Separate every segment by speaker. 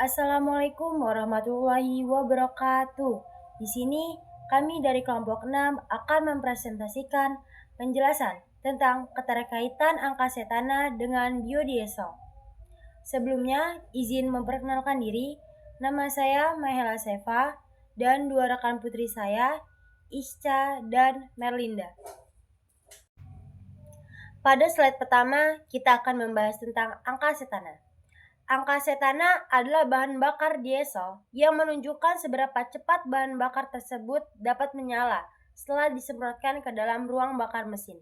Speaker 1: Assalamualaikum warahmatullahi wabarakatuh. Di sini kami dari kelompok 6 akan mempresentasikan penjelasan tentang keterkaitan angka setana dengan biodiesel. Sebelumnya, izin memperkenalkan diri. Nama saya Mahela Seva dan dua rekan putri saya, Isca dan Merlinda. Pada slide pertama, kita akan membahas tentang angka setana. Angka setana adalah bahan bakar diesel yang menunjukkan seberapa cepat bahan bakar tersebut dapat menyala setelah disemprotkan ke dalam ruang bakar mesin.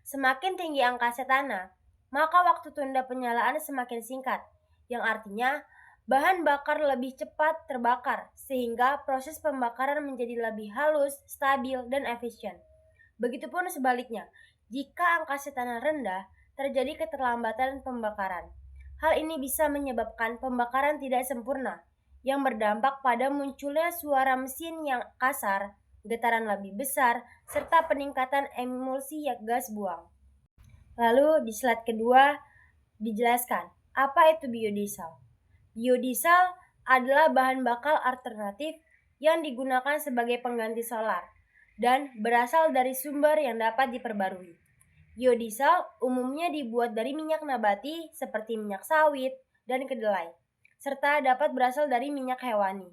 Speaker 1: Semakin tinggi angka setana, maka waktu tunda penyalaan semakin singkat, yang artinya bahan bakar lebih cepat terbakar sehingga proses pembakaran menjadi lebih halus, stabil, dan efisien. Begitupun sebaliknya, jika angka setana rendah, terjadi keterlambatan pembakaran. Hal ini bisa menyebabkan pembakaran tidak sempurna, yang berdampak pada munculnya suara mesin yang kasar, getaran lebih besar, serta peningkatan emulsi gas buang. Lalu di slide kedua dijelaskan, apa itu biodiesel? Biodiesel adalah bahan bakar alternatif yang digunakan sebagai pengganti solar dan berasal dari sumber yang dapat diperbarui. Biodiesel umumnya dibuat dari minyak nabati seperti minyak sawit dan kedelai, serta dapat berasal dari minyak hewani.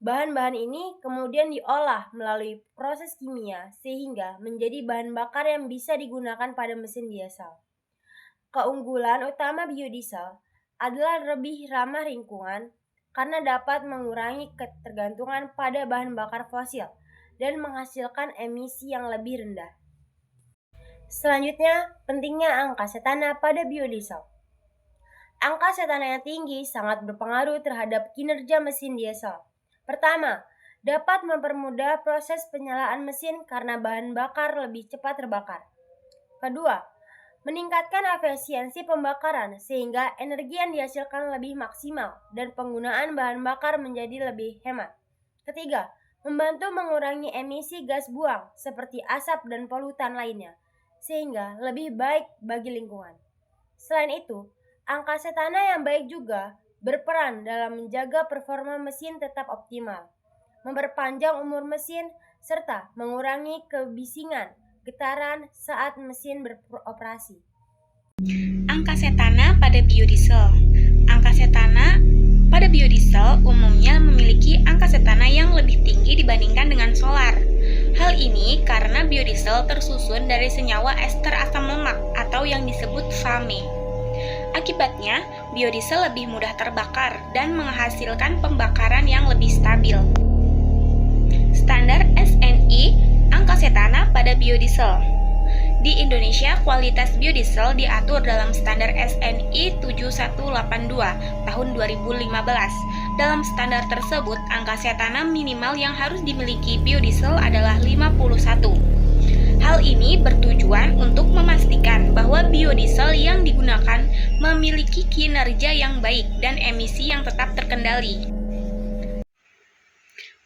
Speaker 1: Bahan-bahan ini kemudian diolah melalui proses kimia sehingga menjadi bahan bakar yang bisa digunakan pada mesin diesel. Keunggulan utama biodiesel adalah lebih ramah lingkungan karena dapat mengurangi ketergantungan pada bahan bakar fosil dan menghasilkan emisi yang lebih rendah. Selanjutnya, pentingnya angka setana pada biodiesel. Angka setana yang tinggi sangat berpengaruh terhadap kinerja mesin diesel. Pertama, dapat mempermudah proses penyalaan mesin karena bahan bakar lebih cepat terbakar. Kedua, meningkatkan efisiensi pembakaran sehingga energi yang dihasilkan lebih maksimal dan penggunaan bahan bakar menjadi lebih hemat. Ketiga, membantu mengurangi emisi gas buang seperti asap dan polutan lainnya, sehingga lebih baik bagi lingkungan. Selain itu, angka setana yang baik juga berperan dalam menjaga performa mesin tetap optimal, memperpanjang umur mesin, serta mengurangi kebisingan getaran saat mesin beroperasi.
Speaker 2: Angka setana pada biodiesel. Angka setana pada biodiesel umumnya memiliki angka setana yang lebih tinggi dibandingkan dengan solar. Hal ini karena biodiesel tersusun dari senyawa ester asam lemak atau yang disebut FAME. Akibatnya, biodiesel lebih mudah terbakar dan menghasilkan pembakaran yang lebih stabil. Standar SNI angka setana pada biodiesel. Di Indonesia, kualitas biodiesel diatur dalam standar SNI 7182 tahun 2015. Dalam standar tersebut, angka setana minimal yang harus dimiliki biodiesel adalah 51. Hal ini bertujuan untuk memastikan bahwa biodiesel yang digunakan memiliki kinerja yang baik dan emisi yang tetap terkendali.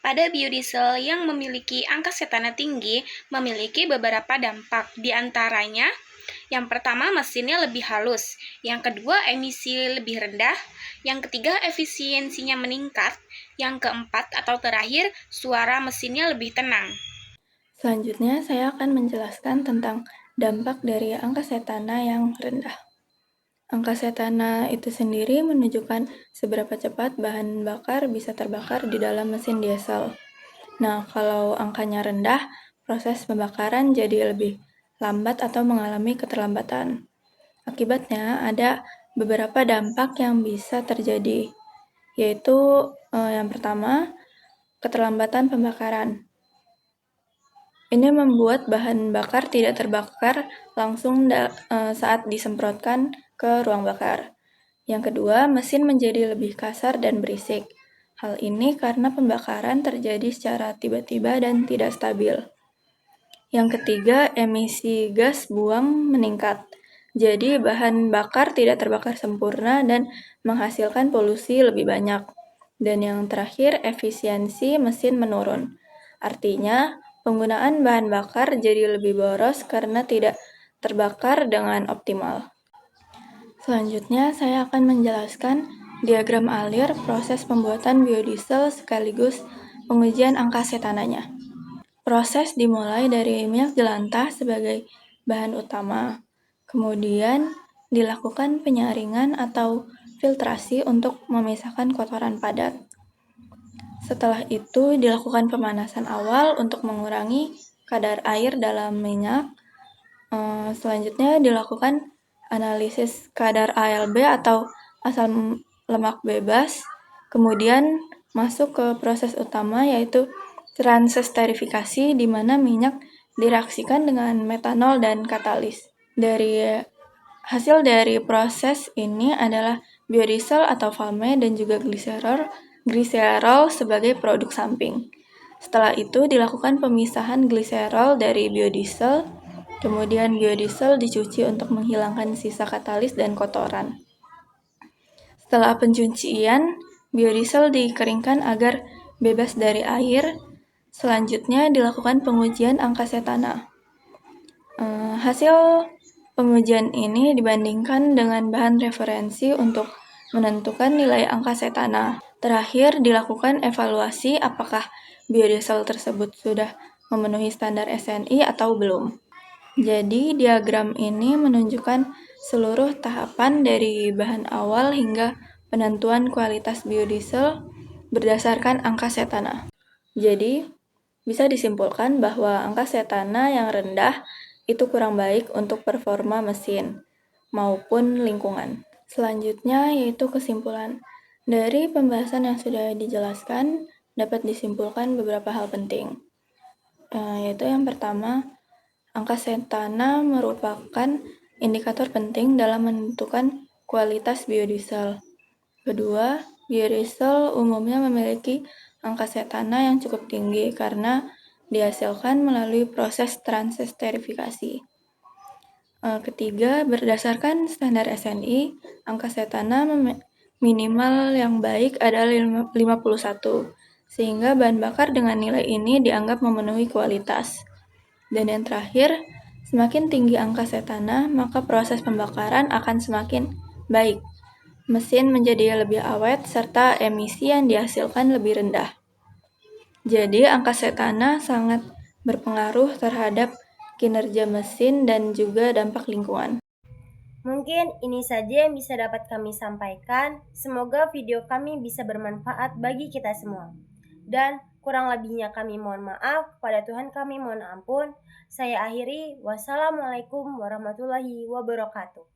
Speaker 2: Pada biodiesel yang memiliki angka setana tinggi memiliki beberapa dampak, di antaranya yang pertama mesinnya lebih halus, yang kedua emisi lebih rendah, yang ketiga efisiensinya meningkat, yang keempat atau terakhir suara mesinnya lebih tenang.
Speaker 3: Selanjutnya, saya akan menjelaskan tentang dampak dari angka setana yang rendah. Angka setana itu sendiri menunjukkan seberapa cepat bahan bakar bisa terbakar di dalam mesin diesel. Nah, kalau angkanya rendah, proses pembakaran jadi lebih lambat atau mengalami keterlambatan. Akibatnya, ada beberapa dampak yang bisa terjadi, yaitu yang pertama, keterlambatan pembakaran. Ini membuat bahan bakar tidak terbakar langsung saat disemprotkan ke ruang bakar. Yang kedua, mesin menjadi lebih kasar dan berisik. Hal ini karena pembakaran terjadi secara tiba-tiba dan tidak stabil. Yang ketiga, emisi gas buang meningkat. Jadi bahan bakar tidak terbakar sempurna dan menghasilkan polusi lebih banyak. Dan yang terakhir, efisiensi mesin menurun. Artinya, penggunaan bahan bakar jadi lebih boros karena tidak terbakar dengan optimal. Selanjutnya, saya akan menjelaskan Diagram alir proses pembuatan biodiesel sekaligus pengujian angka setananya. Proses dimulai dari minyak jelantah sebagai bahan utama. Kemudian dilakukan penyaringan atau filtrasi untuk memisahkan kotoran padat. Setelah itu dilakukan pemanasan awal untuk mengurangi kadar air dalam minyak. Selanjutnya dilakukan analisis kadar ALB atau asam lemak bebas. Kemudian masuk ke proses utama yaitu transesterifikasi di mana minyak direaksikan dengan metanol dan katalis. Hasil dari proses ini adalah biodiesel atau valme dan juga gliserol sebagai produk samping. Setelah itu dilakukan pemisahan gliserol dari biodiesel, kemudian biodiesel dicuci untuk menghilangkan sisa katalis dan kotoran. Setelah pencucian, biodiesel dikeringkan agar bebas dari air. Selanjutnya dilakukan pengujian angka setana. Hasil pengujian ini dibandingkan dengan bahan referensi untuk menentukan nilai angka setana. Terakhir dilakukan evaluasi apakah biodiesel tersebut sudah memenuhi standar SNI atau belum. Jadi diagram ini menunjukkan seluruh tahapan dari bahan awal hingga penentuan kualitas biodiesel berdasarkan angka setana. Jadi bisa disimpulkan bahwa angka setana yang rendah itu kurang baik untuk performa mesin maupun lingkungan. Selanjutnya yaitu kesimpulan. Dari pembahasan yang sudah dijelaskan, dapat disimpulkan beberapa hal penting. Yaitu yang pertama, angka setana merupakan indikator penting dalam menentukan kualitas biodiesel. Kedua, biodiesel umumnya memiliki angka setana yang cukup tinggi karena dihasilkan melalui proses transesterifikasi. Ketiga, berdasarkan standar SNI, angka setana minimal yang baik adalah 51, sehingga bahan bakar dengan nilai ini dianggap memenuhi kualitas. Dan yang terakhir, semakin tinggi angka setana, maka proses pembakaran akan semakin baik. Mesin menjadi lebih awet, serta emisi yang dihasilkan lebih rendah. Jadi, angka setana sangat berpengaruh terhadap kinerja mesin dan juga dampak lingkungan.
Speaker 1: Mungkin ini saja yang bisa dapat kami sampaikan. Semoga video kami bisa bermanfaat bagi kita semua. Dan kurang lebihnya kami mohon maaf, kepada Tuhan kami mohon ampun. Saya akhiri, wassalamualaikum warahmatullahi wabarakatuh.